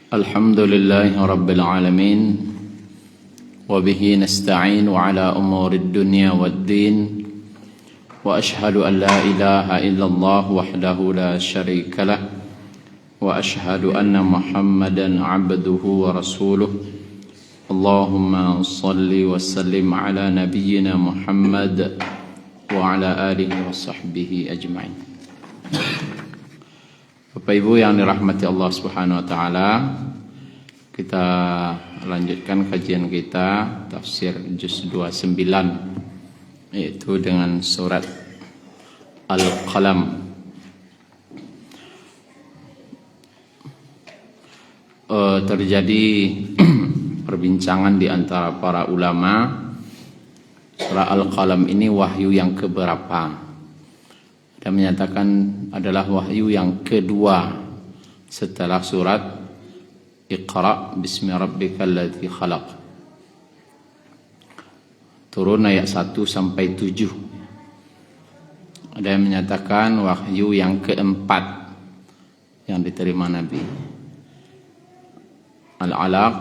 Alhamdulillahi Rabbil Alamin Wabihi nasta'in ala umuri dunya waddin Wa ashhadu an la ilaha illallah wahdahu la sharika lah Wa ashhadu anna Muhammadan abduhu wa rasuluh Allahumma salli wa sallim ala nabiyyina Muhammad Wa ala alihi wa sahbihi ajma'in. Bapak Ibu yang dirahmati Allah Subhanahu wa taala, kita lanjutkan kajian kita tafsir juz 29 yaitu dengan surat Al-Qalam. Terjadi perbincangan di antara para ulama, surah Al-Qalam ini wahyu yang keberapa? Dan menyatakan adalah wahyu yang kedua setelah surat Iqra bismi rabbikal ladzi khalaq. Turun ayat 1 sampai 7. Ada yang menyatakan wahyu yang keempat yang diterima Nabi. Al-Alaq,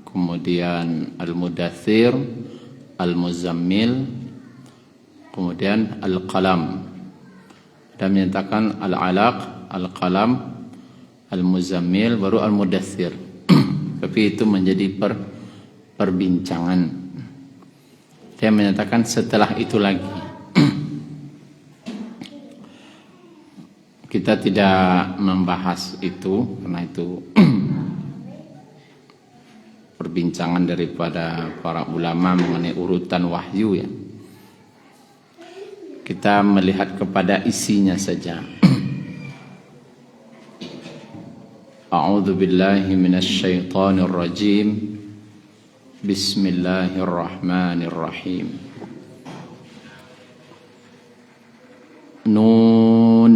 kemudian Al-Mudaththir, Al-Muzammil, kemudian Al-Qalam. Dan menyatakan Al-Alaq, Al-Qalam, Al-Muzammil, baru Al-Mudaththir. Tapi itu menjadi perbincangan. Dia menyatakan setelah itu lagi. Kita tidak membahas itu karena itu perbincangan daripada para ulama mengenai urutan wahyu ya. Kita melihat kepada isinya saja. A'udzu billahi minasy syaithanir rajim. Bismillahirrahmanirrahim. Nun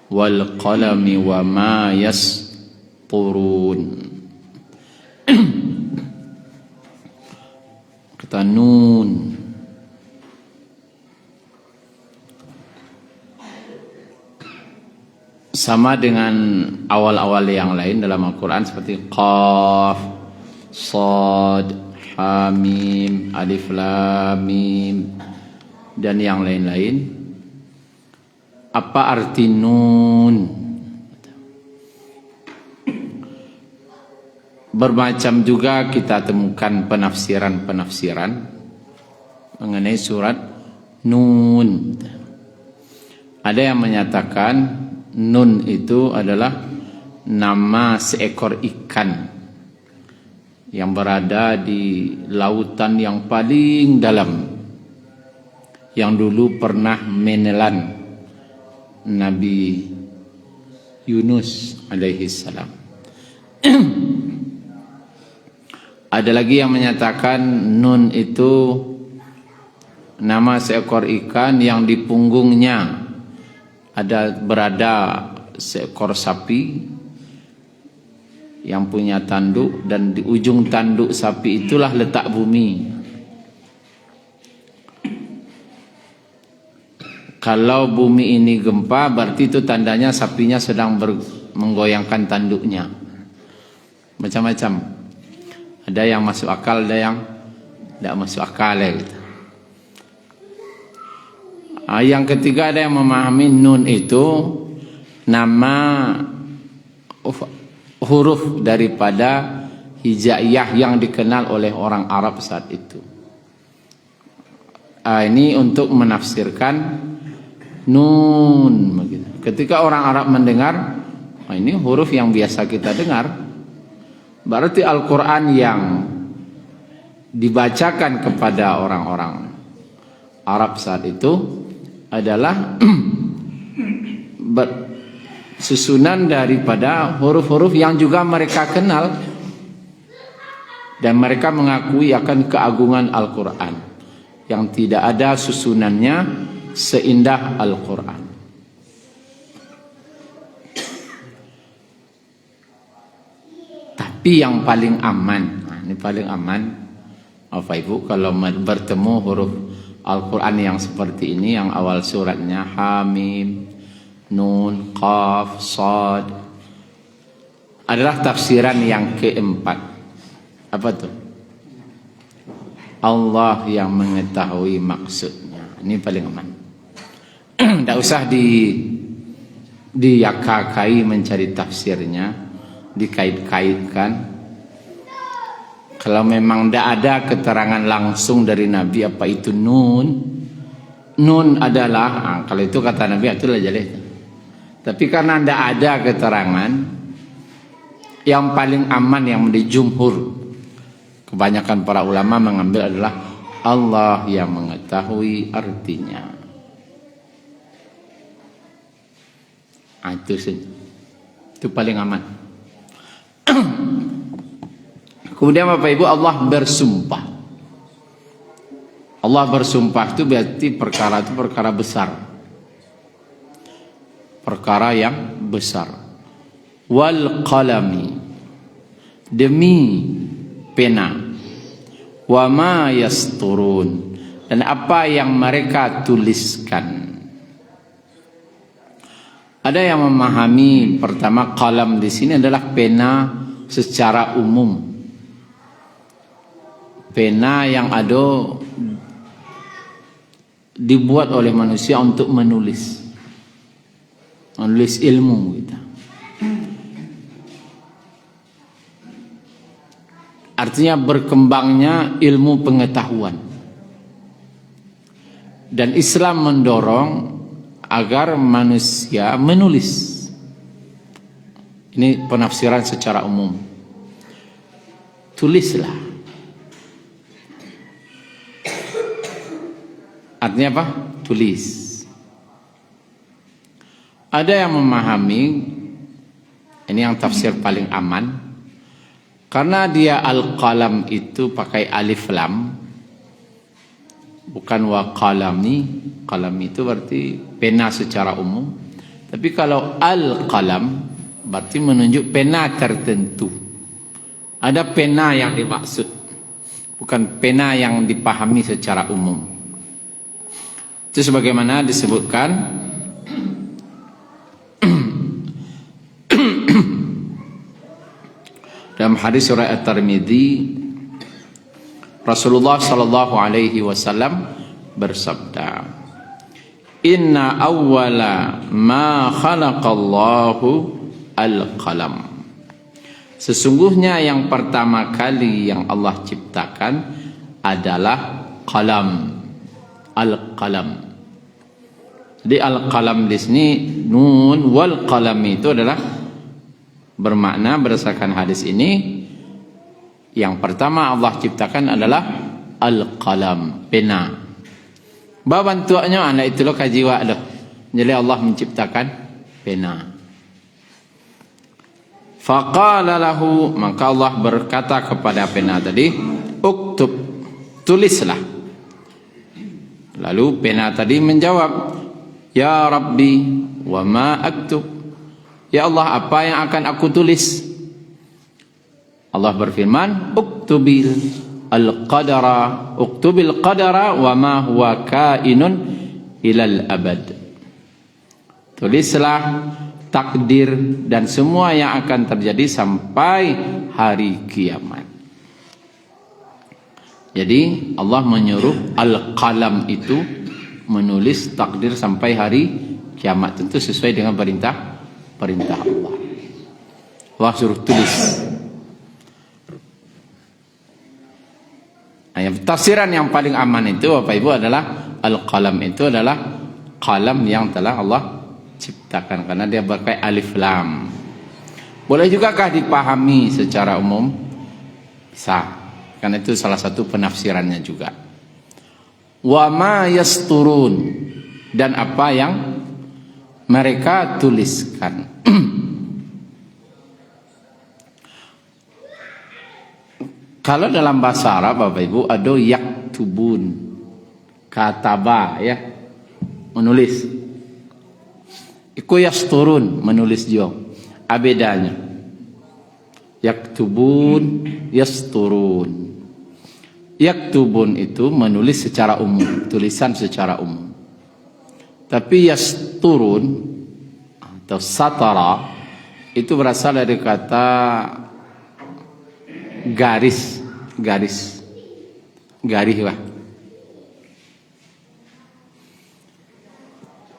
wal qalami wa ma yasturun. Kata nun, sama dengan awal-awal yang lain dalam Al-Quran seperti Qaf, Shad, Hamim, Alif Lam Mim dan yang lain-lain. Apa arti nun? Bermacam juga kita temukan penafsiran-penafsiran mengenai surat Nun. Ada yang menyatakan Nun itu adalah nama seekor ikan yang berada di lautan yang paling dalam, yang dulu pernah menelan Nabi Yunus alaihi salam. Ada lagi yang menyatakan Nun itu nama seekor ikan yang di punggungnya berada seekor sapi yang punya tanduk, dan di ujung tanduk sapi itulah letak bumi. Kalau bumi ini gempa, berarti itu tandanya sapinya sedang menggoyangkan tanduknya. Macam-macam. Ada yang masuk akal, ada yang tidak masuk akal ya gitu. Yang ketiga ada yang memahami Nun itu nama huruf daripada hijaiyah yang dikenal oleh orang Arab saat itu. Ini untuk menafsirkan Nun. Ketika orang Arab mendengar, ini huruf yang biasa kita dengar. Berarti Al-Quran yang dibacakan kepada orang-orang Arab saat itu adalah susunan daripada huruf-huruf yang juga mereka kenal, dan mereka mengakui akan keagungan Al-Quran yang tidak ada susunannya seindah Al-Quran. Tapi yang paling aman, ini paling aman, Bapak Ibu, kalau bertemu huruf Al-Quran yang seperti ini, yang awal suratnya Hamim, Nun, Qaf, Shad, adalah tafsiran yang keempat. Apa tuh? Allah yang mengetahui maksudnya. Ini paling aman. Tidak usah diyakakai mencari tafsirnya, dikait-kaitkan. Kalau memang tidak ada keterangan langsung dari Nabi apa itu nun. Nun adalah, kalau itu kata Nabi itulah jalih. Tapi karena tidak ada keterangan, yang paling aman yang di jumhur, kebanyakan para ulama mengambil adalah Allah yang mengetahui artinya. Itu paling aman. Kemudian Bapak Ibu, Allah bersumpah. Allah bersumpah itu berarti perkara itu perkara besar. Perkara yang besar. Wal qalami, demi pena. Wa ma yasturun, dan apa yang mereka tuliskan. Ada yang memahami pertama qalam di sini adalah pena secara umum. Pena yang ada dibuat oleh manusia untuk menulis ilmu gitu. Artinya berkembangnya ilmu pengetahuan. Dan Islam mendorong agar manusia menulis. Ini penafsiran secara umum. Tulislah. Artinya apa? Tulis. Ada yang memahami, ini yang tafsir paling aman, karena dia al-qalam itu pakai alif lam, bukan wa qalami. Qalam itu berarti pena secara umum. Tapi kalau al-qalam berarti menunjuk pena tertentu. Ada pena yang dimaksud, bukan pena yang dipahami secara umum. Itu sebagaimana disebutkan dalam hadis riwayat At-Tirmidzi, Rasulullah sallallahu alaihi wasallam bersabda, "Inna awwala ma khalaqallahu al-qalam." Sesungguhnya yang pertama kali yang Allah ciptakan adalah qalam, al-qalam. Jadi al-qalam di sini nun wal qalam itu adalah bermakna berdasarkan hadis ini, yang pertama Allah ciptakan adalah al-qalam, pena. Bawa bantuannya anak itu lo kajiwa dah. Jadi Allah menciptakan pena. Faqala lahu, maka Allah berkata kepada pena tadi, uktub, tulislah. Lalu pena tadi menjawab, ya Rabbi, wa ma aktub. Ya Allah, apa yang akan aku tulis? Allah berfirman, uktubil qadara wa ma huwa kainun ilal abad. Tulislah takdir dan semua yang akan terjadi sampai hari kiamat. Jadi Allah menyuruh al-qalam itu menulis takdir sampai hari kiamat, tentu sesuai dengan perintah Allah. Allah suruh tulis. Tafsiran yang paling aman itu Bapak Ibu adalah al-qalam itu adalah qalam yang telah Allah ciptakan, karena dia pakai alif lam. Boleh juga kah dipahami secara umum? Bisa, karena itu salah satu penafsirannya juga. Wa ma yasturun, dan apa yang mereka tuliskan. Kalau dalam bahasa Arab Bapak Ibu ada yaktubun, kataba ya, menulis. Iku yasturun, menulis juga. Bedanya. Yaktubun, yasturun. Yaktubun itu menulis secara umum, tulisan secara umum. Tapi yasturun atau satara itu berasal dari kata garis, lah.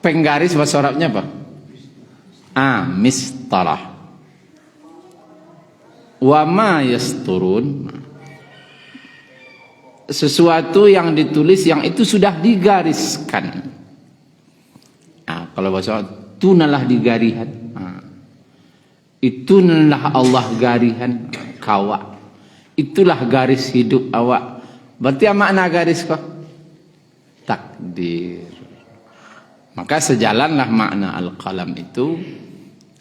Penggaris bahasa Arabnya apa? Mistalah. Wa ma yasturun, sesuatu yang ditulis yang itu sudah digariskan. Kalau bahasa itu nalah digarihan. Itu nalah Allah garihan kawa. Itulah garis hidup awak. Berarti apa makna garis kok? Takdir. Maka sejalanlah makna al-qalam itu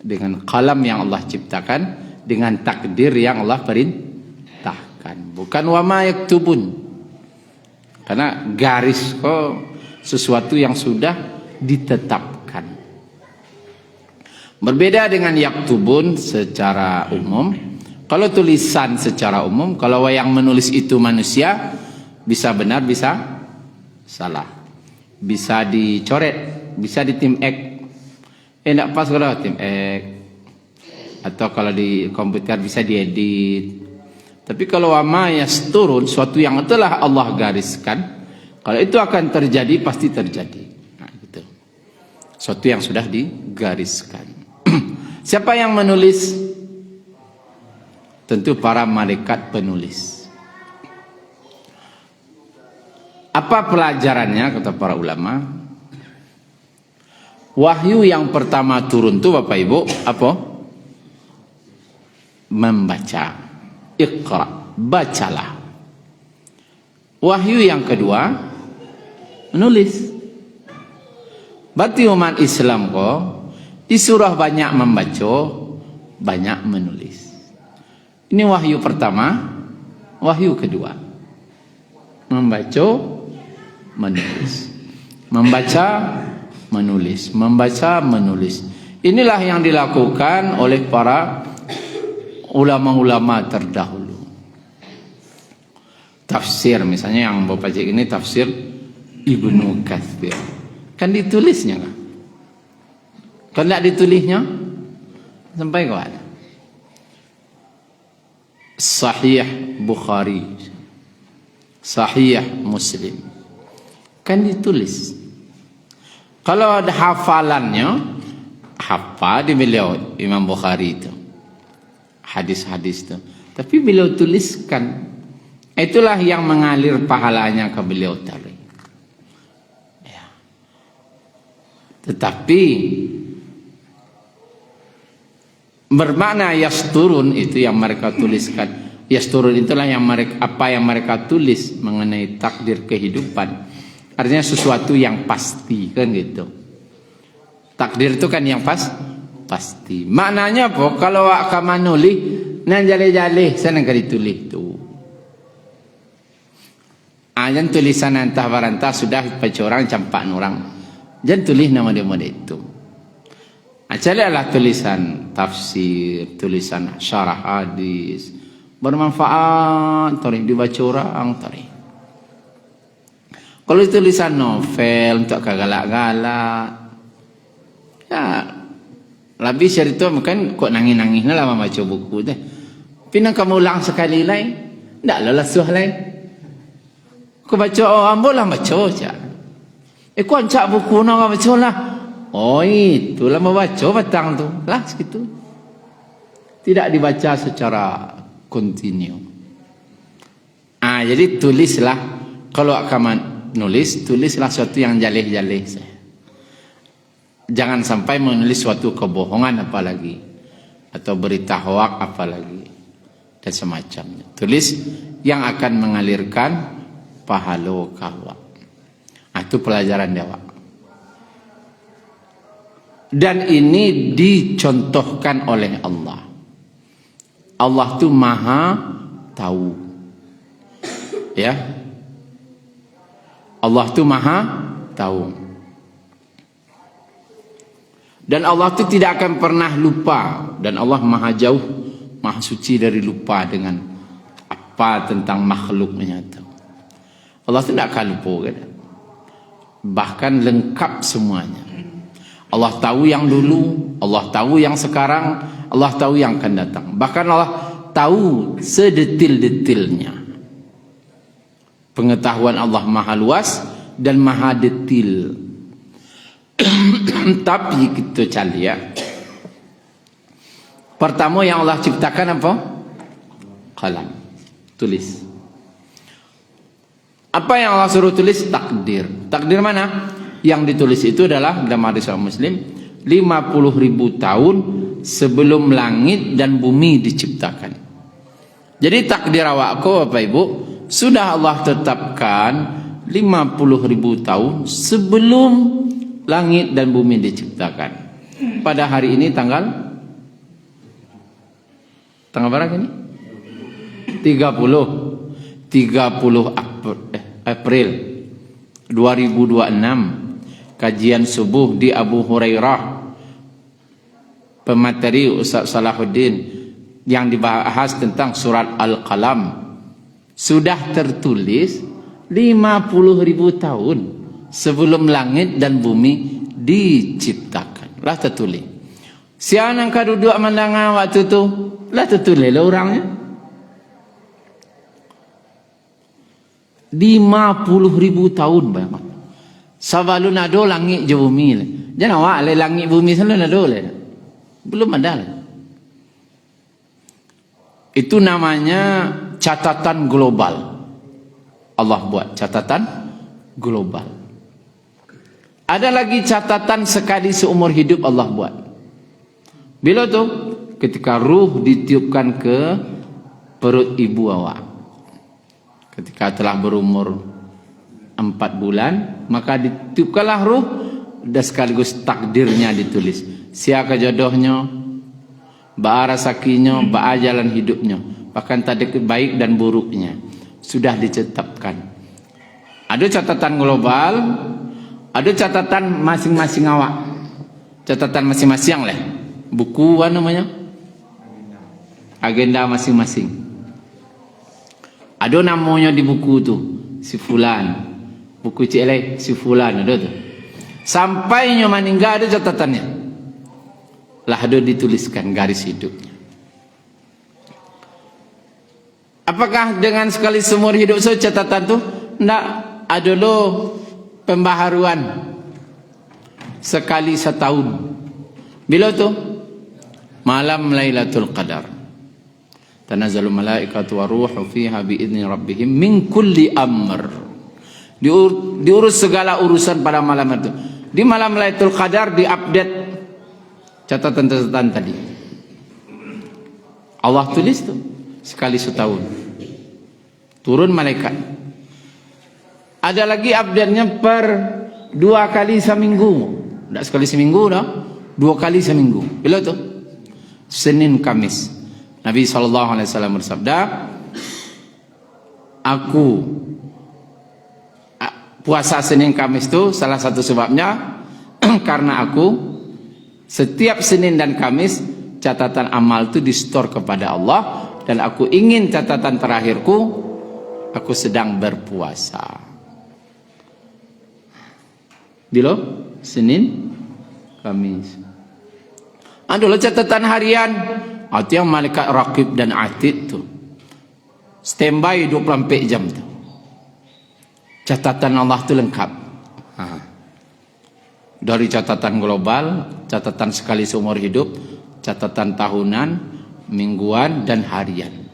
dengan qalam yang Allah ciptakan, dengan takdir yang Allah perintahkan. Bukan wa ma yaktubun. Karena garis kok sesuatu yang sudah ditetapkan. Berbeda dengan yaktubun secara umum. Kalau tulisan secara umum, kalau yang menulis itu manusia, bisa benar, bisa salah. Bisa dicoret, bisa di tim X. Enggak pas kalau tim X. Atau kalau di komputer bisa diedit. Tapi kalau wama yasturun, suatu yang telah Allah gariskan, kalau itu akan terjadi, pasti terjadi. Nah, gitu. Suatu yang sudah digariskan. Siapa yang menulis? Tentu para malaikat penulis. Apa pelajarannya kata para ulama? Wahyu yang pertama turun tuh Bapak Ibu apa? Membaca. Iqra, bacalah. Wahyu yang kedua menulis. Berarti umat Islam kok disuruh banyak membaca, banyak menulis. Ini wahyu pertama, wahyu kedua. Membaca, menulis. Membaca, menulis. Membaca, menulis. Inilah yang dilakukan oleh para ulama-ulama terdahulu. Tafsir misalnya yang Bapak cek ini tafsir Ibnu Katsir. Kan ditulisnya kan? Kalau tidak ditulisnya sampai ke mana? Sahih Bukhari, Sahih Muslim, kan ditulis. Kalau ada hafalannya, hafal di beliau Imam Bukhari itu, hadis-hadis itu. Tapi beliau tuliskan, itulah yang mengalir pahalanya ke beliau tadi. Ya. Tetapi bermakna yasturun itu yang mereka tuliskan. Yasturun itulah yang mereka, apa yang mereka tulis mengenai takdir kehidupan. Artinya sesuatu yang pasti kan gitu. Takdir itu kan yang pasti. Maknanya apa? Kalau kamu nulis nan jale-jale sana kan ditulis tu. Jangan tulisan antah barantah sudah baca orang campak orang. Jangan tulis nama dia itu. Carilah tulisan tafsir, tulisan syarah hadis, bermanfaat, tarik dibaca orang, tarik. Kalau tulisan novel untuk kegalak-galak, ya lebih cerita mungkin kok nangis-nangis lah membaca buku deh. Pinang kamu ulang sekali lain, tak lesuh lain. Kau baca orang boleh baca aja. Kau ancak buku nak baca lah. Oh itulah membaca batang tu lah segitu. Tidak dibaca secara kontinu. Jadi tulislah. Kalau kamu nulis, tulislah sesuatu yang jalih-jalih. Jangan sampai menulis suatu kebohongan apalagi, atau berita hoak apalagi, dan semacamnya. Tulis yang akan mengalirkan pahala kawa. Itu pelajaran dewa. Dan ini dicontohkan oleh Allah. Allah itu maha tahu. Ya. Allah itu maha tahu. Dan Allah itu tidak akan pernah lupa. Dan Allah maha jauh, maha suci dari lupa dengan apa tentang makhluknya. Allah itu tidak akan lupa. Kan? Bahkan lengkap semuanya. Allah tahu yang dulu, Allah tahu yang sekarang, Allah tahu yang akan datang. Bahkan Allah tahu sedetil-detilnya. Pengetahuan Allah maha luas dan maha detil. Tapi kita cari ya. Pertama yang Allah ciptakan apa? Qalam. Tulis. Apa yang Allah suruh tulis? Takdir. Takdir mana? Yang ditulis itu adalah dalam hadis Muslim 50.000 tahun sebelum langit dan bumi diciptakan. Jadi takdir awakku Bapak Ibu sudah Allah tetapkan 50.000 tahun sebelum langit dan bumi diciptakan. Pada hari ini tanggal berapa ini? 30 April 2026. Kajian subuh di Abu Hurairah. Pemateri Ustaz Salahuddin yang dibahas tentang surat Al-Qalam. Sudah tertulis 50.000 tahun sebelum langit dan bumi diciptakan. Lah tertulis. Siapa yang duduk mendengar waktu tu? Lah tertulis lah orangnya. 50.000 tahun banyak. Sebelum ada langit je bumi lah. Jangan awak langit bumi selalu ada lah. Belum ada lah. Itu namanya catatan global. Allah buat catatan global. Ada lagi catatan sekali seumur hidup Allah buat. Bila tu? Ketika ruh ditiupkan ke perut ibu awak. Ketika telah berumur 4 bulan, maka ditiupkanlah ruh dan sekaligus takdirnya ditulis. Siapa jodohnya, ba'a rezekinya, ba'a jalan hidupnya, bahkan tanda baik dan buruknya sudah ditetapkan. Ada catatan global, ada catatan masing-masing awak. Catatan masing-masing lah. Buku apa namanya? Agenda masing-masing. Ada namanya di buku tu, si fulan. Buku cik si fulan ada tu. Sampainya meninggal ada catatannya. Lah ada dituliskan garis hidupnya. Apakah dengan sekali seumur hidup so catatan tu? Tidak, ada lo pembaharuan sekali setahun. Bila tu? Malam Lailatul Qadar. Tanazzalul malaikatu waruhu fiha biidzni rabbihim min kulli amr. Diurus segala urusan pada malam itu. Di malam Lailatul Qadar diupdate catatan-catatan tadi. Allah tulis tu sekali setahun. Turun malaikat. Ada lagi update-nya per 2 kali seminggu. Tidak sekali seminggu dah. 2 kali seminggu. Bila tu? Senin Kamis. Nabi SAW bersabda, aku puasa Senin Kamis tu salah satu sebabnya karena aku setiap Senin dan Kamis catatan amal tu di-store kepada Allah, dan aku ingin catatan terakhirku aku sedang berpuasa. Bila Senin Kamis. Adalah catatan harian. Itu yang malaikat raqib dan atid tu. Standby 24 jam tu. Catatan Allah tu lengkap. Dari catatan global, catatan sekali seumur hidup, catatan tahunan, mingguan dan harian.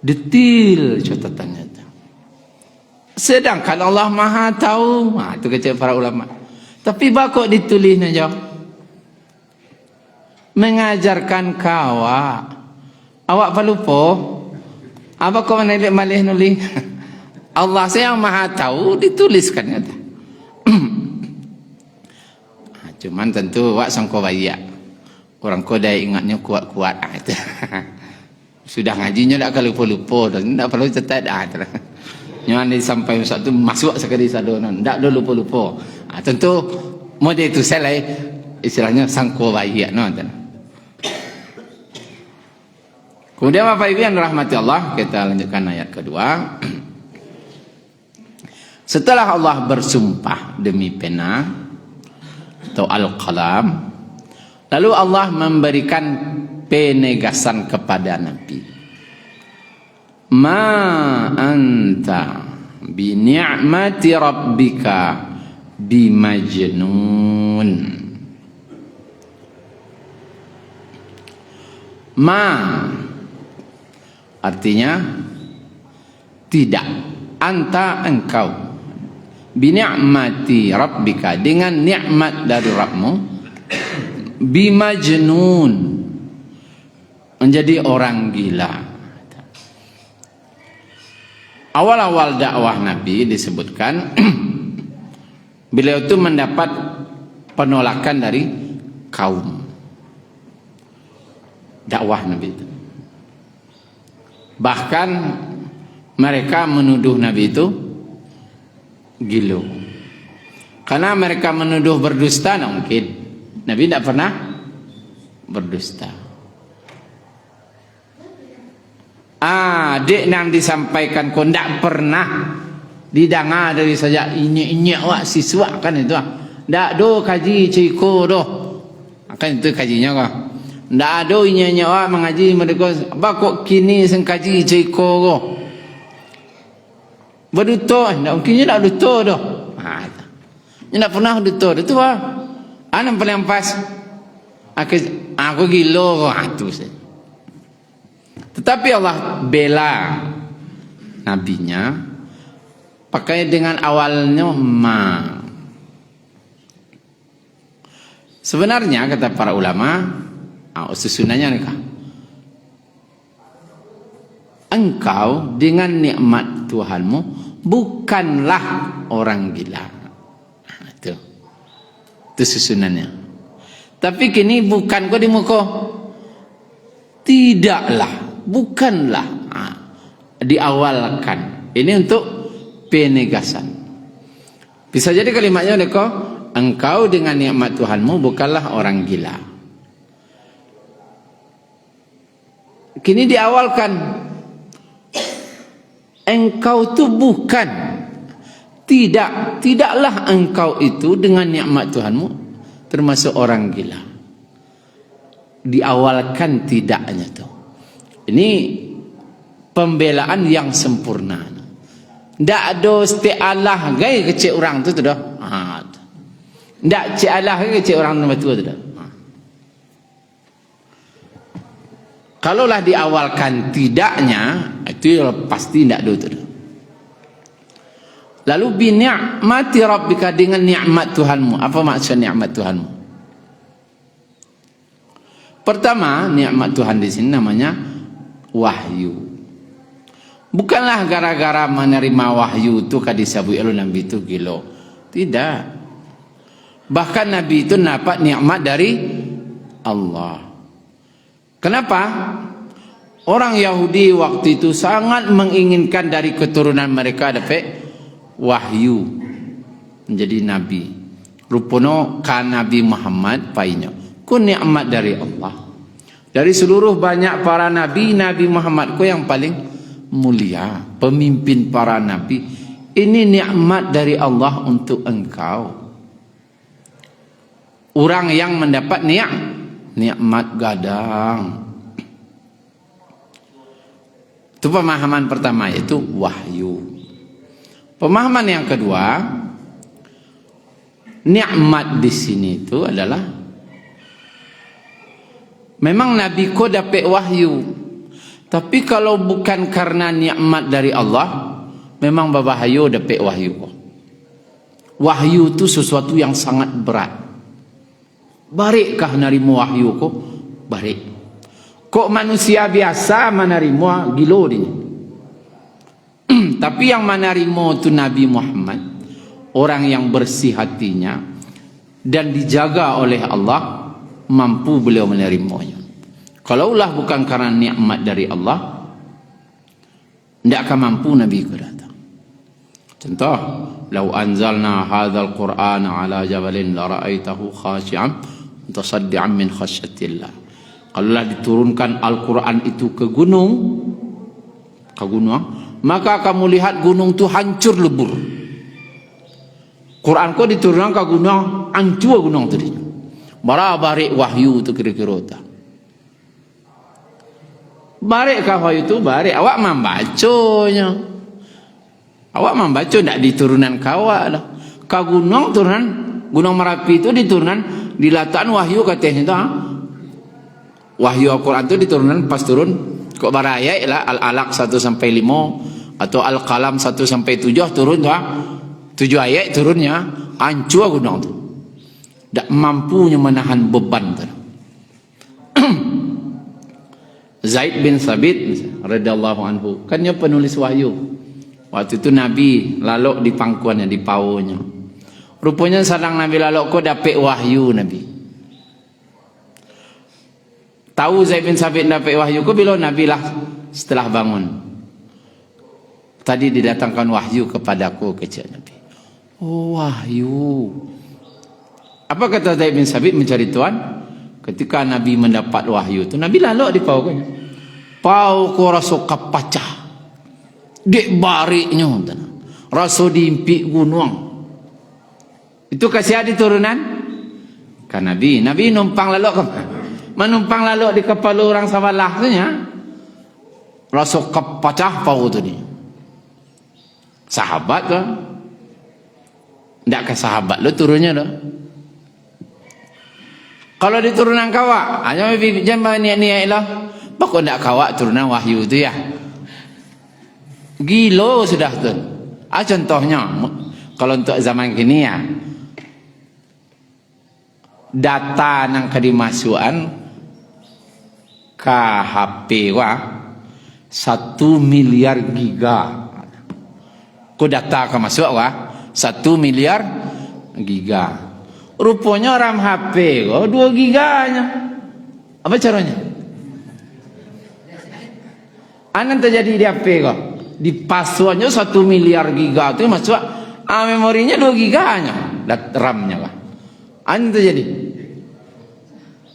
Detil catatannya tu. Sedangkan Allah Maha tahu. Itu kata para ulama. Tapi bakok ditulisnya jauh. Mengajarkan kau awak pelupa apa kau menelik malih nulis. Allah yang Maha tahu dituliskan kata. Cuman tentu awak sangko bayak orang kau dah ingatnya kuat-kuat itu. Sudah ngajinya tak kalau lupa-lupa dan tak perlu catat Nyaman sampai satu masuk sekali sadonan tak ada lupa-lupa. Tentu model itu saya istilahnya sangko bayak Kemudian Bapak Ibu yang dirahmati Allah, kita lanjutkan ayat kedua. Setelah Allah bersumpah demi pena atau al-qalam, lalu Allah memberikan penegasan kepada Nabi. Ma anta bi ni'mati rabbika bimajnun. Ma artinya tidak. Anta engkau bi ni'mati rabbika dengan nikmat dari Rabbmu bimajnun menjadi orang gila. Awal-awal dakwah Nabi disebutkan beliau itu mendapat penolakan dari kaum dakwah Nabi itu. Bahkan mereka menuduh Nabi itu gilo. Karena mereka menuduh berdusta, nah mungkin Nabi tidak pernah berdusta. Dek yang disampaikan kau tidak pernah didengar dari saja ini wak siswa kan itu. Tak do kaji ciko do. Kan itu kajinya kau. Tak ada ini wak mengaji mereka. Apa kok kini sengkaji ciko kau. Berduto, tak mungkin tak duto do. Tak pernah duto. Itu wah. Yang paling pas. Aku gilo kau. Itu saja. Tetapi Allah bela nabinya pakai dengan awalnya ma. Sebenarnya kata para ulama, susunannya nikah. Engkau dengan nikmat Tuhanmu bukanlah orang gila. Itu susunannya. Tapi kini bukan kau di muka. Tidaklah. Bukanlah diawalkan. Ini untuk penegasan. Bisa jadi kalimatnya engkau dengan nikmat Tuhanmu bukanlah orang gila. Kini diawalkan, engkau itu bukan, tidaklah engkau itu dengan nikmat Tuhanmu termasuk orang gila. Diawalkan tidaknya tuh. Ini pembelaan yang sempurna. Tak ada isti'alah gaya kecil orang tu dah. Tak isti'alah gaya kecil orang nombor tua tu dah. Kalaulah diawalkan tidaknya, itu pasti tak ada tu dah. Lalu bi ni'mati rabbika dengan nikmat Tuhanmu. Apa maksud nikmat Tuhanmu? Pertama, nikmat Tuhan di sini namanya wahyu. Bukanlah gara-gara menerima wahyu itu kadisabui elu Nabi itu gilo. Tidak. Bahkan Nabi itu dapat nikmat dari Allah. Kenapa? Orang Yahudi waktu itu sangat menginginkan dari keturunan mereka dapat wahyu menjadi nabi. Rupono kan Nabi Muhammad painyo. Ku nikmat dari Allah. Dari seluruh banyak para nabi, Nabi Muhammad ku yang paling mulia, pemimpin para nabi. Ini nikmat dari Allah untuk engkau. Orang yang mendapat nikmat gadang. Itu pemahaman pertama, yaitu wahyu. Pemahaman yang kedua, nikmat di sini itu adalah memang Nabi ko dapat wahyu. Tapi kalau bukan karena nikmat dari Allah, memang babahayo dapat wahyu. Wahyu itu sesuatu yang sangat berat. Barikkah narimu wahyu ko? Barik. Kok manusia biasa menerima gilo dia. Tapi yang menerima itu Nabi Muhammad, orang yang bersih hatinya dan dijaga oleh Allah, mampu beliau menerimanya. Kalaulah bukan karena nikmat dari Allah, tidak akan mampu Nabi itu datang. Contoh, "Lau anzalna hadzal Qur'ana 'ala jabalin la ra'aitahu khashi'an mutasaddian min khasyatillah." Kalaulah diturunkan Al-Quran itu ke gunung, maka kamu lihat gunung itu hancur lebur. Quran ko diturunkan ke gunung, hancur gunung tadi. Bara barik wahyu itu kira-kira tak. Barik kah wahyu itu? Barik. Awak membacanya. Awak membaca tidak di turunan kawak lah. Ka gunung turunan, Gunung Merapi itu di turunan, dilataan wahyu katanya itu. Wahyu Al-Quran itu di turunan pas turun. Kok baraya lah Al-Alaq 1-5 atau Al-Qalam 1-7 turun tu. 7 ayat turunnya, hancur gunung tu. Tak mampunya menahan beban tu. Zaid bin Sabit radhiyallahu anhu, kan dia penulis wahyu. Waktu itu Nabi lalok di pangkuannya, di paunya. Rupanya sedang Nabi lalok kok dapat wahyu Nabi. Tahu Zaid bin Sabit dapat wahyu kok bila Nabi lah setelah bangun. Tadi didatangkan wahyu kepadaku, kata Nabi. Oh, wahyu. Apa kata Zaid bin Sabit mencari Tuhan? Ketika Nabi mendapat wahyu itu, Nabi lalok di paunya. Pau ko rasa kapacah. Dek bariknya rasa diimpi gunung. Itu kasih di turunan kan Nabi numpang lalok ke, menumpang lalok di kepala orang sawalah tu nya, rasa kepacah pau tu ni. Sahabat ke ndak ke sahabat lo turunnya dah. Kalau di turunan kawak hanya jangan niat-niat lah, pokok ndak kawak turunan wahyu tu ya. Gilo sudah tu. Contohnya kalau untuk zaman kini ya, data nang kedimasukan ke HP wa 1 miliar giga. Ko data ke masuk wa 1 miliar giga. Rupanya RAM HP ko 2 giganya. Apa caranya? Anan terjadi di HP ko. Di passwordnya 1 miliar giga itu masuk memorinya 2 giganya RAM-nya lah. Ini terjadi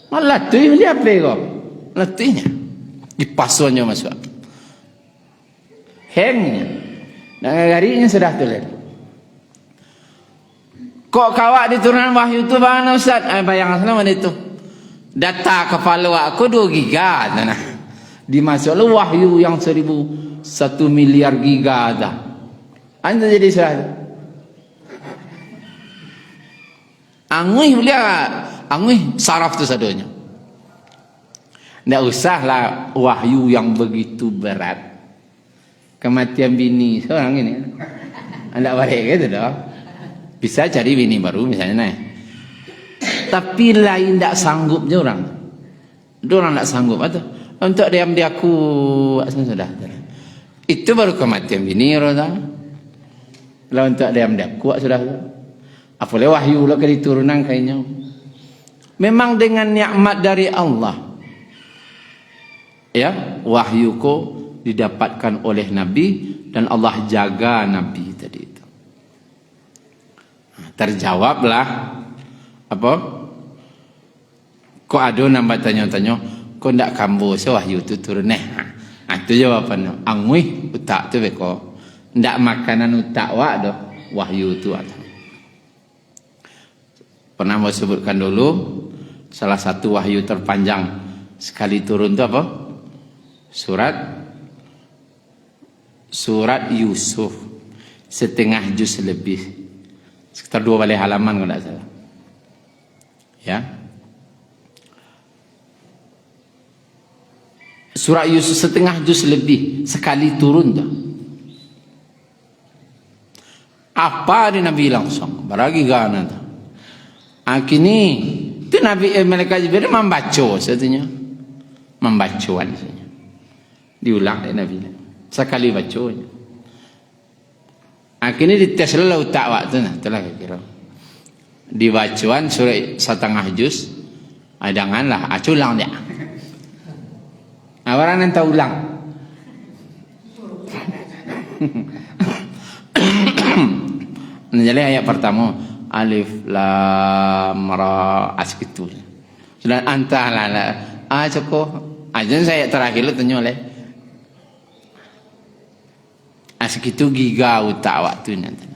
malah tuh di HP kok latihnya di passwordnya masuk hangnya dan harinya sudah tulis. Kok kawak di turunan wahyu itu mana Ustaz? Bayangkan sama itu data kepala aku 2 giga nah. Dimasuklah wahyu yang 1 miliar giga dah. Anda jadi sudah. Angui saraf tu sadonya. Tidak usahlah wahyu yang begitu berat. Kematian bini seorang ini. Anda balik gitu dah. Bisa cari bini baru misalnya nah. Tapi lain tidak sanggupnya orang. Orang tidak sanggup atau untuk diam di aku sudah. Itu baru kematian bini roda. Kalau untuk diam di aku sudah. Apalagi wahyu lah ke diturunan kayaknya. Memang dengan nikmat dari Allah. Ya, wahyu ko didapatkan oleh Nabi dan Allah jaga Nabi tadi itu. Terjawablah apa? Kok ada nambah tanya-tanya, kok ndak kambo wahyu itu turun itu jawabannya. Angui utak tu beko. Ndak makanan utak wa doh wahyu itu ada. Pernah mau sebutkan dulu salah satu wahyu terpanjang sekali turun itu apa? Surat Yusuf setengah juz lebih, sekitar 2 balik halaman kalau tidak salah. Ya. Surat Yusuf setengah juz lebih sekali turun dah. Apa di Nabi langsung baragi gana dah. Kini itu Nabi malaikat Jibril membaca satunya. Membacaan saja. Diulang oleh Nabi. Sekali bacanya. Kini dites lalu tak waktu nah, itulah kira. Dibacaan surah setengah juz, janganlah ulang dia. Orang yang tahu ulang. Jadi ayat pertama alif lam ra gitu. Sudah antara cukup. Aja saya terakhir lu tanya oleh segitu giga utak waktu nanti.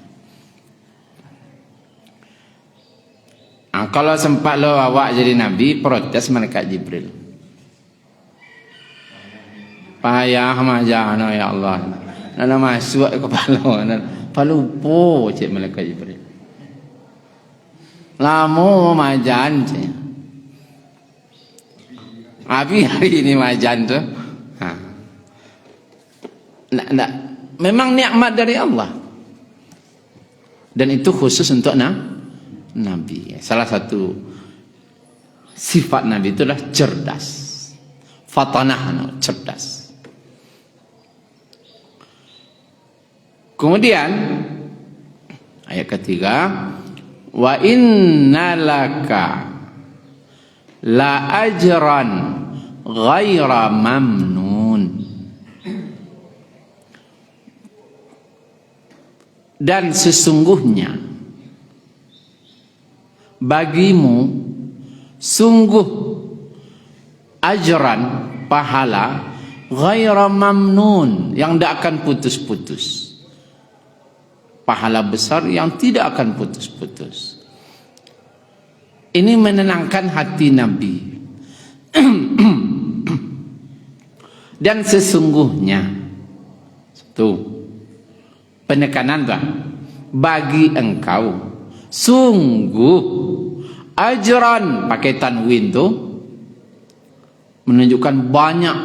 Kalau sempat lo awak jadi nabi, protes malaikat Jibril. Payah majano ya Allah. Nana masuk kepala nana. Palupo cik malaikat Jibril. Lamo majan cik. Abi hari ini majan tu. Nak. Memang nikmat dari Allah. Dan itu khusus untuk Nabi. Salah satu sifat Nabi itu adalah cerdas. Fatanah, cerdas. Kemudian ayat ketiga, wa innalaka la ajran ghaira mamnun. Dan sesungguhnya bagimu sungguh ajran, pahala, ghaira mamnun, yang tidak akan putus-putus. Pahala besar yang tidak akan putus-putus. Ini menenangkan hati Nabi. Dan sesungguhnya tuh penekanan bah, bagi engkau sungguh ajran, pakai tanwin tu menunjukkan banyak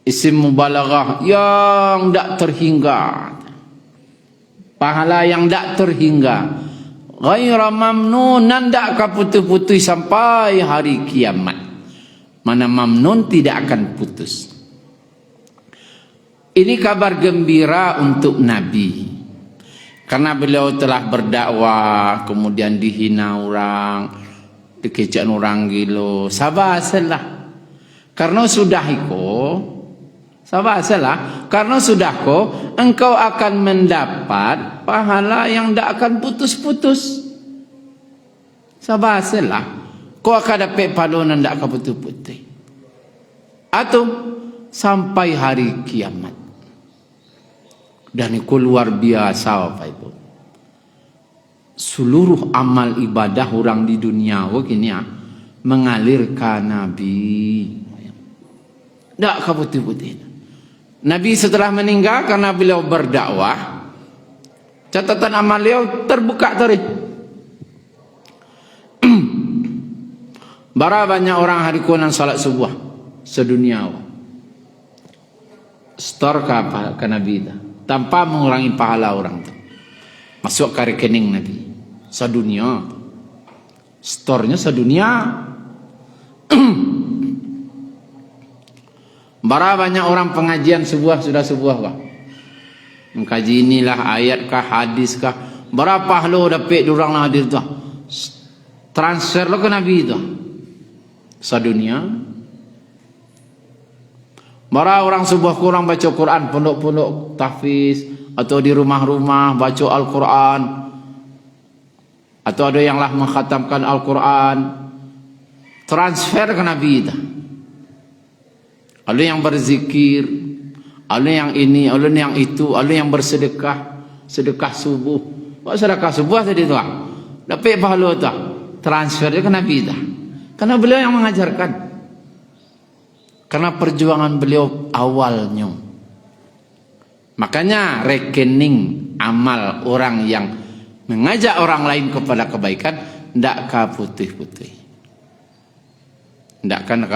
isim mubalaghah yang tak terhingga, pahala yang tak terhingga, ghaira mamnunan, tak akan putus-putus sampai hari kiamat. Mana mamnun tidak akan putus. Ini kabar gembira untuk Nabi, karena beliau telah berdakwah, kemudian dihina orang, dikecek orang gilo. Sabar salah, karena sudah engkau akan mendapat pahala yang tidak akan putus-putus. Sabar salah, kau akan dapat pahala yang tidak akan putus-putus. Atau sampai hari kiamat. Dan itu luar biasa Bapak Ibu. Seluruh amal ibadah orang di dunia begini ya, mengalir ke Nabi. Tak kaputih-putih. Nabi setelah meninggal karena beliau berdakwah, catatan amal beliau terbuka tadi. Bara banyak orang hari kunan salat subuh sedunia. Store ke Nabi itu, tanpa mengurangi pahala orang itu. Masuk ke rekening Nabi sedunia. Store-nya sedunia. Bara banyak orang pengajian subuh sudah subuh kah? Mengkaji inilah ayat kah, hadis kah? Berapa lo dapat durang hadir tu? Transfer lo ke Nabi itu. Sedunia. Bara orang subuh kurang baca Quran, pondok-pondok tahfiz, atau di rumah-rumah baca Al-Quran, atau ada yang lah mengkhatamkan Al-Quran, transfer ke Nabi itu. Ada yang berzikir, ada yang ini, ada yang itu, ada yang bersedekah, sedekah subuh. Kok sedekah subuh tadi tu? Dapat pahala tu. Transfer ke Nabi itu. Karena beliau yang mengajarkan. Karena perjuangan beliau awalnya. Makanya rekening amal orang yang mengajak orang lain kepada kebaikan tidak putih-putih. Tidak kan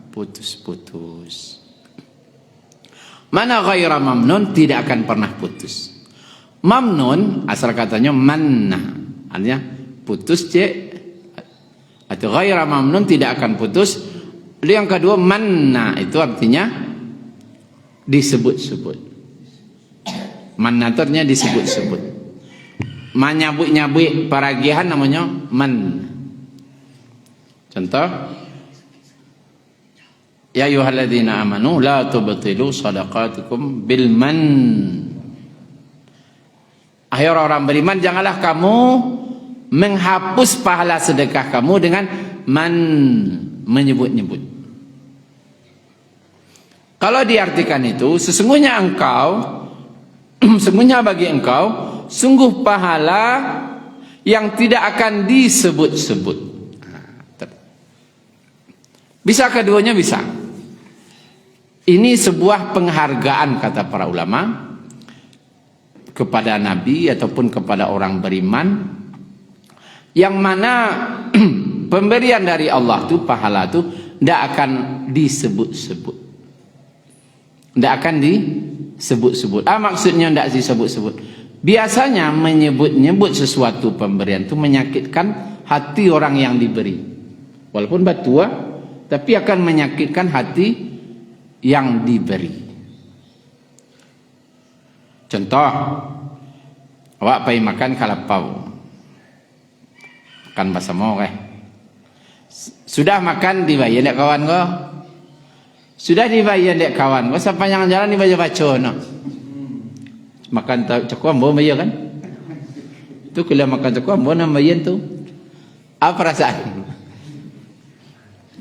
putus-putus. Mana ghaira mamnun, tidak akan pernah putus. Mamnun asal katanya manna, artinya putus cek, atau ghaira mamnun tidak akan putus. Yang kedua manna itu artinya disebut-sebut. Manna artinya disebut-sebut. Menyabut-nyabut paragihan namanya man. Contoh, ya ayyuhalladzina amanu la tubtilu shadaqatukum bil man. Hai orang beriman, janganlah kamu menghapus pahala sedekah kamu dengan man, menyebut-nyebut. Kalau diartikan itu, sesungguhnya sesungguhnya bagi engkau sungguh pahala yang tidak akan disebut-sebut. Bisa keduanya bisa. Ini sebuah penghargaan kata para ulama kepada Nabi ataupun kepada orang beriman, yang mana pemberian dari Allah tu, pahala tu tidak akan disebut-sebut. Tidak akan disebut-sebut. Maksudnya tidak disebut-sebut. Biasanya menyebut-nyebut sesuatu pemberian itu menyakitkan hati orang yang diberi. Walaupun batua, tapi akan menyakitkan hati yang diberi. Contoh, awak pergi makan kalapau, makan basamo sudah makan dibayar dek kawan ko, sudah dibayar dek kawan ko, sepanjang jalan dibaca-baca no. Makan cokok ambo bayar kan, tu kalau makan cokok ambo nak bayar tu, apa perasaan?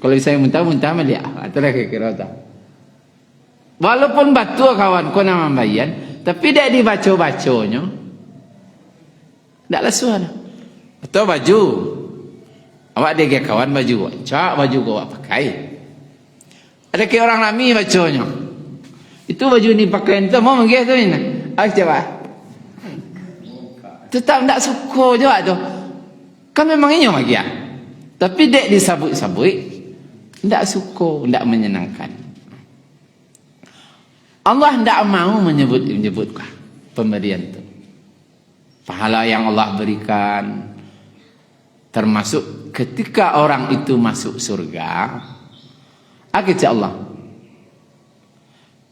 Kalau saya muntah-muntah melihat, itulah kira-kira tak. Walaupun batu kawan ko nama bayar, tapi dia dibaca-bacanya, taklah suara. Atau baju, awak dia kawan baju, cak baju ko awak pakai. Ada ke orang lami bacanya, itu baju ni pakai itu mau mengeh tu ni, coba. Tetap tak suka juga tu. Kan memang ini lagi ya. Tapi dek disabut-sabut, tidak suka, tidak menyenangkan. Allah tidak mau menyebut pemberian itu. Pahala yang Allah berikan, termasuk ketika orang itu masuk surga, kata Allah,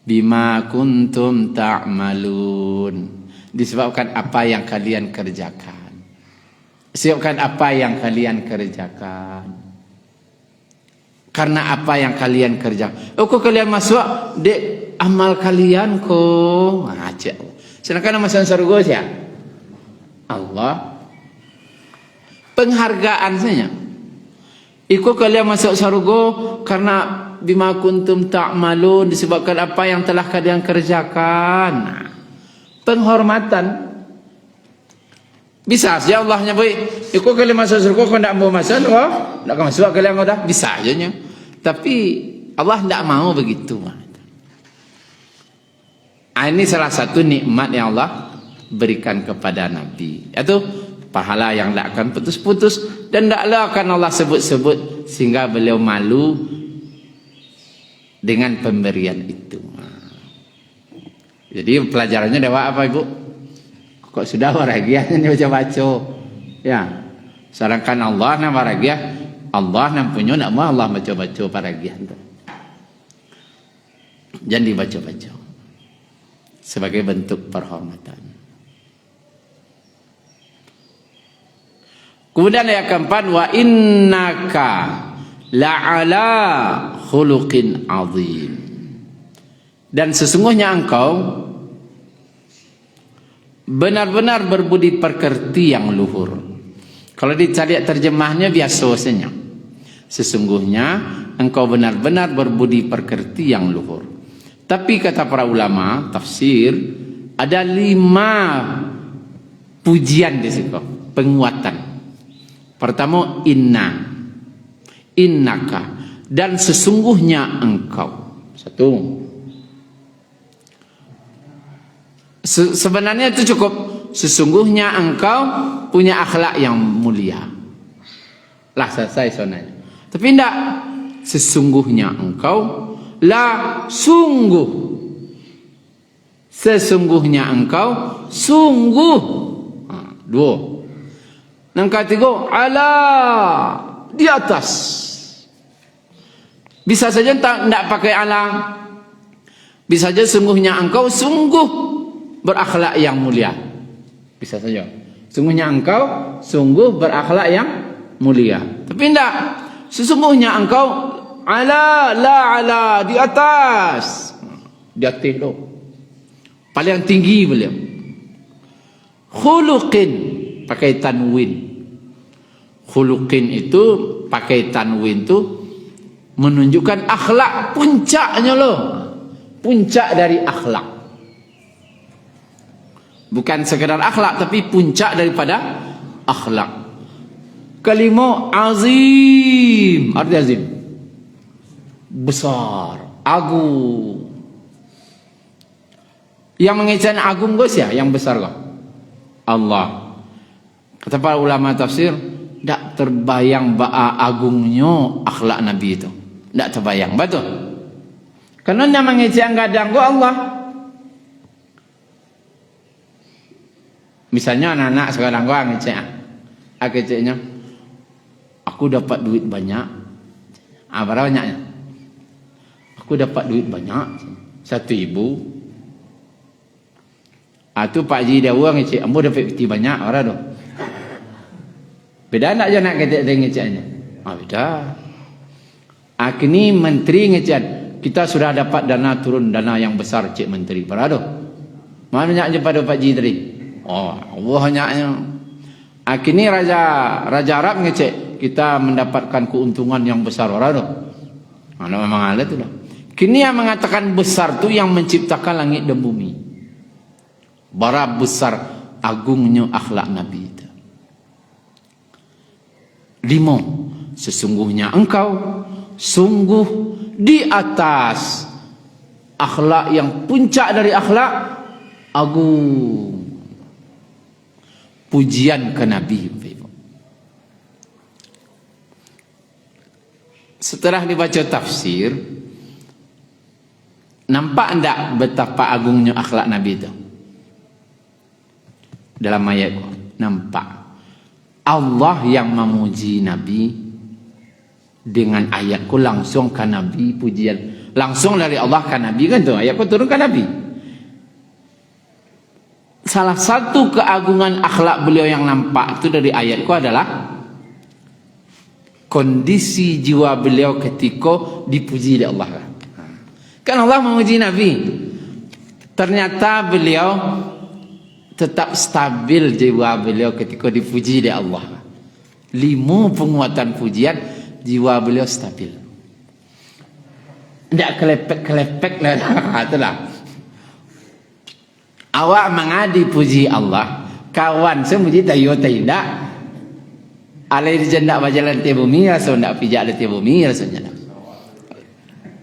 bima kuntum ta'malun, disebabkan apa yang kalian kerjakan. Disebabkan apa yang kalian kerjakan. Karena apa yang kalian kerjakan. Kok kalian masuk dek amal kalian ko. Sedangkan masuk surga siapa? Allah. Penghargaan saja. Ikut kalian masuk surga karena bima kuntum ta'malun, disebabkan apa yang telah kalian kerjakan. Penghormatan. Bisa saja Allah nyebut, ikut kalian masuk surga kau tidak mau masuk, tidak masuk kalian kau dah. Bisa saja. Tapi Allah tidak mau begitu. Ini salah satu nikmat yang Allah berikan kepada Nabi, yaitu pahala yang tidak akan putus-putus dan tidaklah akan Allah sebut-sebut sehingga beliau malu dengan pemberian itu. Jadi pelajarannya dewa apa ibu? Kok sudah waragiahnya baca-baca? Ya, sedangkan Allah nama waragiah, Allah nam punya nak mau Allah baca-baca waragiah itu. Jangan dibaca-baca sebagai bentuk perhormatan. Kemudian ayat keempat, wa innaka la'ala khuluqin azim. Dan sesungguhnya engkau benar-benar berbudi pekerti yang luhur. Kalau dicari terjemahnya biasanya, sesungguhnya engkau benar-benar berbudi pekerti yang luhur. Tapi kata para ulama tafsir, ada 5 pujian di situ, penguatan. Pertama, innaka, dan sesungguhnya engkau. Satu. Sebenarnya itu cukup. Sesungguhnya engkau punya akhlak yang mulia. Lah selesai sonanya. Tapi tidak. Sesungguhnya engkau la sungguh. Sesungguhnya engkau sungguh. 2. Yang ketiga, ala, di atas. Bisa saja tidak pakai ala. Bisa saja sungguhnya engkau sungguh berakhlak yang mulia. Bisa saja. Sungguhnya engkau sungguh berakhlak yang mulia. Tapi tidak. Sesungguhnya engkau ala, la ala, di atas. Di atas itu. Paling tinggi beliau. Khuluqin, pakai tanwin. Khuluqin itu pakai tanwin itu menunjukkan akhlak puncaknya loh. Puncak dari akhlak. Bukan sekedar akhlak, tapi puncak daripada akhlak. Kalimah azim. Arti azim. Besar. Agung. Yang mengesan agung kau siapa? Yang besar kau? Allah. Kata para ulama tafsir, tak terbayang ba'a agungnya akhlak Nabi itu. Tak terbayang, betul? Karena yang mengesan kadang kau Allah. Misalnya anak-anak sekarang kau ngecek. Ngeceknya, aku dapat duit banyak. Berapa banyaknya? Aku dapat duit banyak. 1.000. Tu Pak Haji dia orang ngecek, ambo dapat peti banyak orang tu. Beda tak je nak kata dia ngeceknya? Beda. Kini menteri ngecek, kita sudah dapat dana turun, dana yang besar cik menteri. Para tu. Mana banyak je pada Pak Haji tadi? Allah banyaknya. Kini Raja Arab ngecek, kita mendapatkan keuntungan yang besar orang tu. Mana memang ada tu dah. Kini yang mengatakan besar tu yang menciptakan langit dan bumi. Bara besar agungnya akhlak Nabi itu. 5. Sesungguhnya engkau sungguh di atas akhlak yang puncak dari akhlak agung. Pujian ke Nabi. Setelah dibaca tafsir, nampak enggak betapa agungnya akhlak Nabi itu? Dalam ayat nampak Allah yang memuji Nabi dengan ayatku langsung ke Nabi, pujian langsung dari Allah ke Nabi, kan tu ayatku turun ke Nabi. Salah satu keagungan akhlak beliau yang nampak itu dari ayatku adalah kondisi jiwa beliau ketika dipuji oleh Allah. Kan Allah memuji Nabi, ternyata beliau tetap stabil jiwa beliau ketika dipuji oleh Allah. 5 penguatan pujian, jiwa beliau stabil. Tidak kelepek-kelepek lah. Itulah. Awak mengadi puji Allah, kawan semuji tayo tidak. Alai janda bajalan ti bumi rasa ndak pijak di bumi rasanya.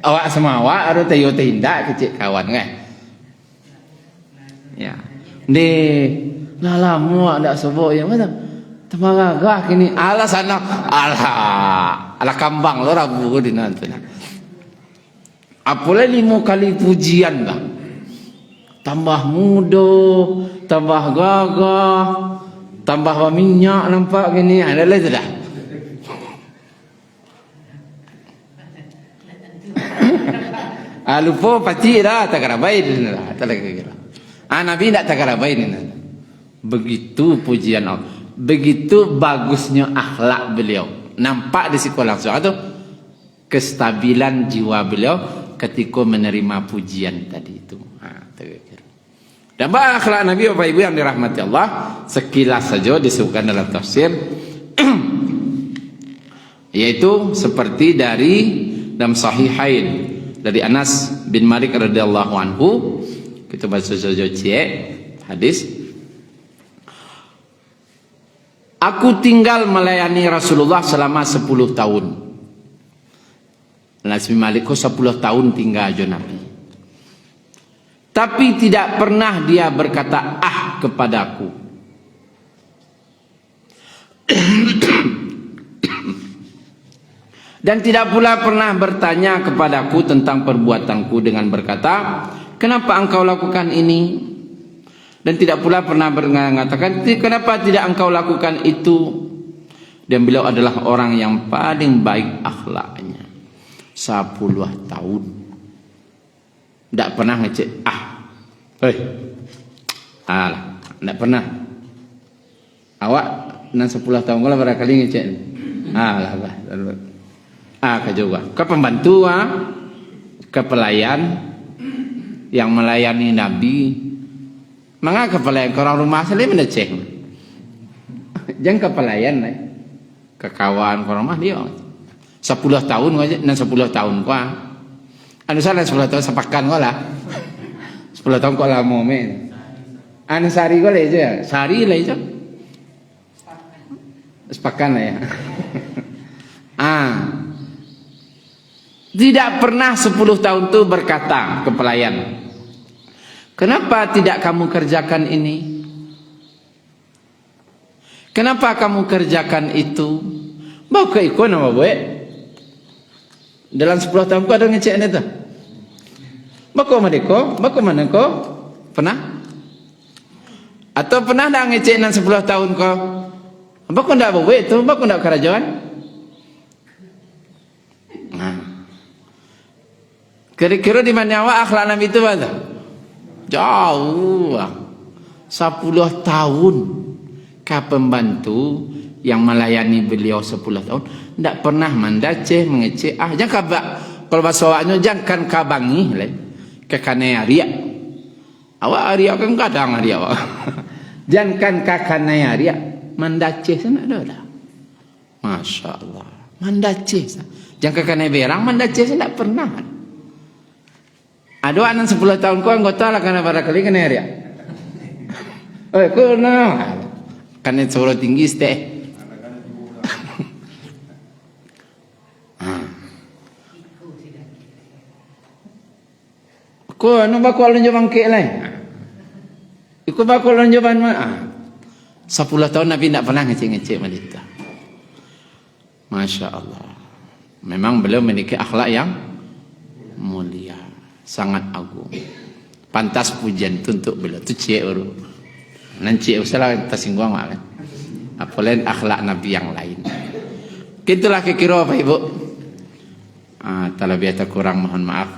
Awak semua awak ada tayo tidak kecik kawan kan. Ya. Ni lalamu ada sebut yang mana temagagah kini ala sana ala kambang lo rabu di nanti. Apalah 5 kali pujian bah. Tambah muda, tambah gagah, tambah minyak nampak gini ada lagi dah. Lupa pasti dah tak kerabai dah tak lagi kira. Nabi tidak takarabai ini. Begitu pujian Allah, begitu bagusnya akhlak beliau. Nampak di sekolah langsung atau kestabilan jiwa beliau ketika menerima pujian tadi itu. Dan akhlak Nabi Bapak Ibu yang dirahmati Allah, sekilas saja disebutkan dalam tafsir, yaitu seperti dari dalam Sahihain dari Anas bin Malik radhiyallahu anhu. Kita baca saja hadis. Aku tinggal melayani Rasulullah selama 10 tahun. Anas bin Malik 10 tahun tinggal aja Nabi. Tapi tidak pernah dia berkata kepadaku. Dan tidak pula pernah bertanya kepadaku tentang perbuatanku dengan berkata, kenapa engkau lakukan ini? Dan tidak pula pernah mengatakan, kenapa tidak engkau lakukan itu? Dan beliau adalah orang yang paling baik akhlaknya. 10 tahun. Tidak pernah ngecek, tidak pernah. Awak nan 10 tahun kalau berapa kali ngecek? Juga. Ke pembantu, ke pelayan yang melayani Nabi. Mengapa pelayan ke orang rumah saling mendecek? Jangan ke pelayan, ke kawan ke rumah dia. 10 tahun aja, dan 10 tahun kau. Anu salah 10 tahun sepakan kau lah. 10 tahun kau lama men. Anu sehari kau lah aja, sehari lah aja. Sepakan lah ya. Tidak pernah 10 tahun itu berkata ke pelayan, kenapa tidak kamu kerjakan ini? Kenapa kamu kerjakan itu? Bau ke ikut nama buat. Dalam 10 tahun kau ada ngecek ni tu. Bako madeko, bako mana kau? Pernah? Atau pernah dah ngecek dalam 10 tahun kau? Bako ndak buat itu, bako ndak kerajaan? Nah. Kira-kira di mana awak akhlak Nabi itu ada? Jauh. 10 tahun ke pembantu yang melayani beliau 10 tahun tidak pernah mendaceh mengecek jangan kabak kalau bahasa awaknya jangan kabangi ke kanaya riak awak riak kan kadang riak awak jangan kanaya riak mendaceh sana dah Masya Allah mendaceh jangan kanaya berang mendaceh tidak pernah ada anak 10 tahun kau anggota lah karena pada kali kanaya riak kau karena suara tinggi stay ko ano ba ko alon jaman ke lain iko ba ko alon jaman 10 tahun Nabi tidak pernah ngecek-ngecek wanita. Masya Allah, memang beliau memiliki akhlak yang mulia, sangat agung, pantas pujian untuk beliau. Itu cek baru nanti usaha tersinggung kan apalagi akhlak Nabi yang lain. Itulah kira apa ibu talabiata kurang mohon maaf.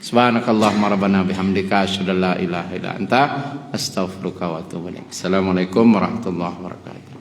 Subhanakallahumma rabbana bihamdika asyhadu an la ilaha illa anta astaghfiruka wa atubu ilaik. Assalamualaikum warahmatullahi wabarakatuh.